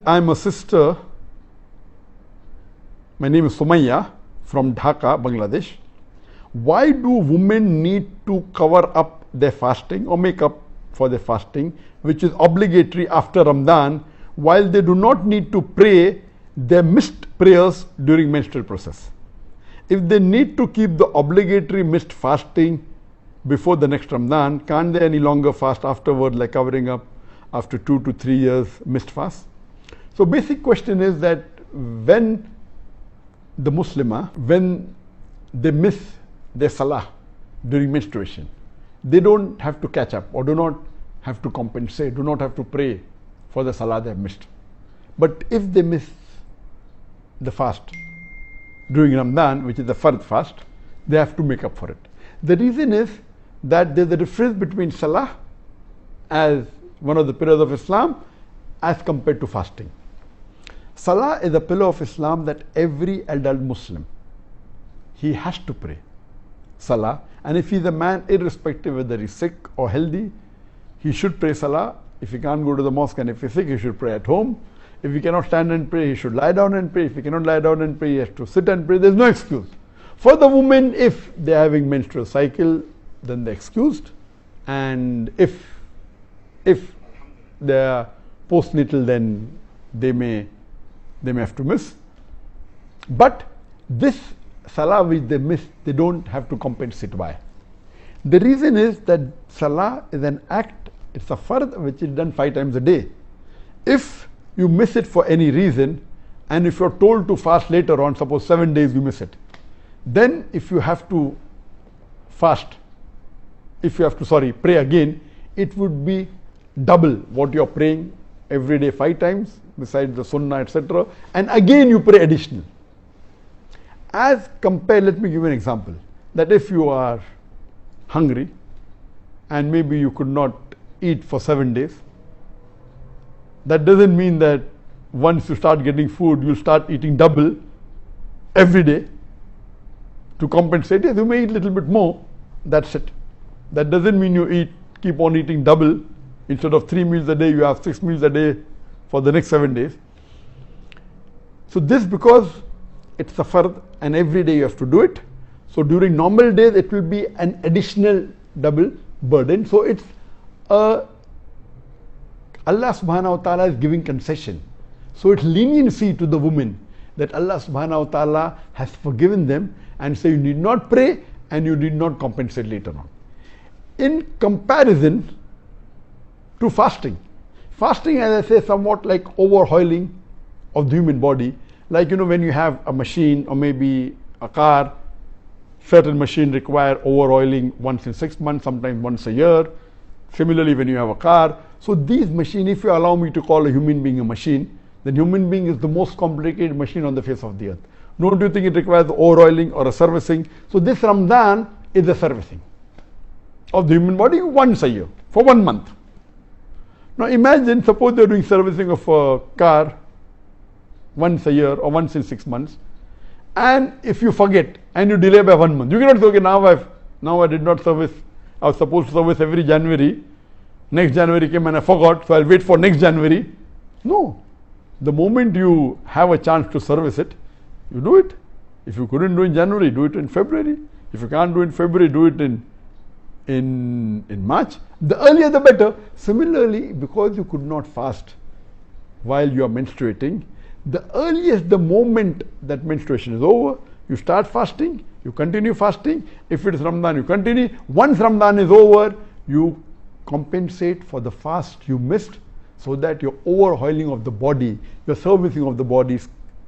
I'm a sister. My name is Sumayya from Dhaka, Bangladesh. Why do women need to cover up their fasting or make up for their fasting, which is obligatory after Ramadan, while they do not need to pray their missed prayers during menstrual process? If they need to keep the obligatory missed fasting before the next Ramadan, can't they any longer fast afterward, like covering up after 2 to 3 years missed fast? So basic question is that when the Muslimah, when they miss their Salah during menstruation, they don't have to catch up or do not have to compensate, do not have to pray for the Salah they have missed. But if they miss the fast during Ramadan, which is the Fard fast, they have to make up for it. The reason is that there is a difference between Salah as one of the pillars of Islam as compared to fasting. Salah is a pillar of Islam that every adult Muslim, he has to pray Salah, and if he's a man, irrespective whether he's sick or healthy, he should pray Salah. If he can't go to the mosque and if he's sick, he should pray at home. If he cannot stand and pray, he should lie down and pray. If he cannot lie down and pray, he has to sit and pray. There's no excuse. For the women, if they're having menstrual cycle, then they're excused, and if they're postnatal, then they may have to miss. But this Salah which they miss, they don't have to compensate. Why? The reason is that Salah is an act, it's a fard which is done 5 times a day. If you miss it for any reason, and if you're told to fast later on, suppose 7 days you miss it, then if you have to fast, if you have to pray again, it would be double what you're praying every day 5 times besides the sunnah, etc., and again you pray additional. As compared, let me give you an example, that if you are hungry and maybe you could not eat for 7 days, that doesn't mean that once you start getting food, you'll start eating double every day to compensate. Yes, you may eat a little bit more, that's it. That doesn't mean you keep on eating double. Instead of 3 meals a day, you have 6 meals a day for the next 7 days. So this, because it's a fard and every day you have to do it, so during normal days it will be an additional double burden. So it's Allah subhanahu wa ta'ala is giving concession. So it's leniency to the women that Allah subhanahu wa ta'ala has forgiven them, and so you need not pray and you need not compensate later on. In comparison to fasting, fasting, as I say, somewhat like overhauling of the human body. Like, when you have a machine or maybe a car, certain machines require overhauling once in 6 months, sometimes once a year. Similarly, when you have a car. So these machines, if you allow me to call a human being a machine, then human being is the most complicated machine on the face of the earth. Don't you think it requires overhauling or a servicing? So this Ramadan is a servicing of the human body once a year, for 1 month. Now imagine, suppose they're doing servicing of a car once a year or once in 6 months, and if you forget and you delay by 1 month, you cannot say, okay, now I did not service, I was supposed to service every January, next January came and I forgot, so I'll wait for next January. No. The moment you have a chance to service it, you do it. If you couldn't do in January, do it in February. If you can't do in February, do it in March. The earlier the better. Similarly, because you could not fast while you are menstruating, the earliest, the moment that menstruation is over, you start fasting, you continue fasting. If it is Ramadan, you continue. Once Ramadan is over, you compensate for the fast you missed, so that your overhauling of the body, your servicing of the body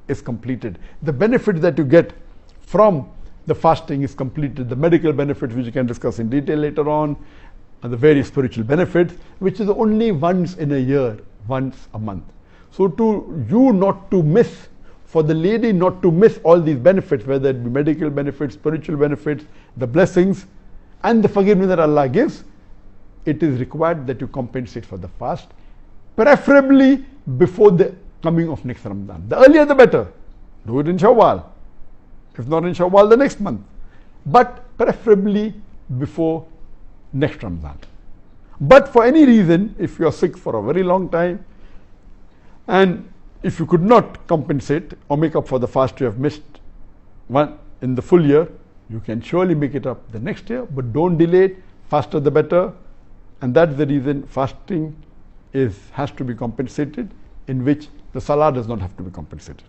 is completed. The benefits that you get from the fasting is completed. The medical benefits, which you can discuss in detail later on, and the various spiritual benefits, which is only once in a year, once a month. So to you not to miss, for the lady not to miss all these benefits, whether it be medical benefits, spiritual benefits, the blessings, and the forgiveness that Allah gives, it is required that you compensate for the fast, preferably before the coming of next Ramadan. The earlier the better. Do it in Shawwal. If not in Shawwal, the next month. But preferably before next Ramadan. But for any reason, if you are sick for a very long time and if you could not compensate or make up for the fast you have missed one in the full year, you can surely make it up the next year, but don't delay it. Faster the better. And that's the reason fasting has to be compensated, in which the salah does not have to be compensated.